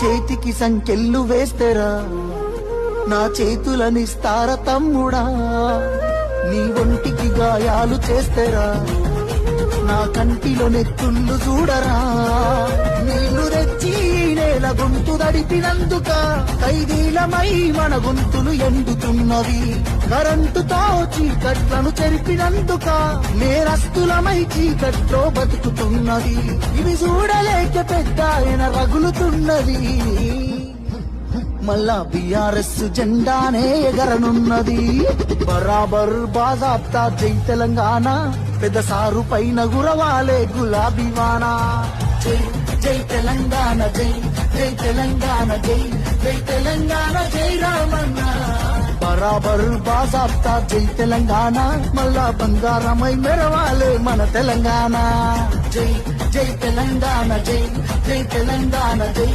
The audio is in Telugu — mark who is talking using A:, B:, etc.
A: చేతికి సంకెళ్ళు వేస్తరా నా చేతులనిస్తార తమ్ముడా నీ ఒంటికి గాయాలు చేస్తరా నా కంటిలో నెత్తుళ్ళు చూడరా నీళ్లు తెచ్చి నేల గొంతు దడిపినందుక ఖైదీలమై మన గొంతులు ఎండుతున్నవి కరెంటుతో చీకట్లను చెరిపినందుక నేరస్తులమై చీకట్లో బతుకుతున్నది ఇవి చూడలేక పెద్ద ఆయన రగులుతున్నది మళ్ళా బీఆర్ఎస్ జెండానే ఎగరనున్నది బరాబర్ బాజాబ్తా జై తెలంగాణ పెద్ద సారు పైన గురవాలే గులాబీ వానా జై జై తెలంగాణ జై జై తెలంగాణ జై జై తెలంగాణ జై రామన్న బరాబర్ బాజాబ్తా జై తెలంగాణ మళ్ళా బంగారమై మెరవాలే మన తెలంగాణ జై జై తెలంగాణ జై జై తెలంగాణ జై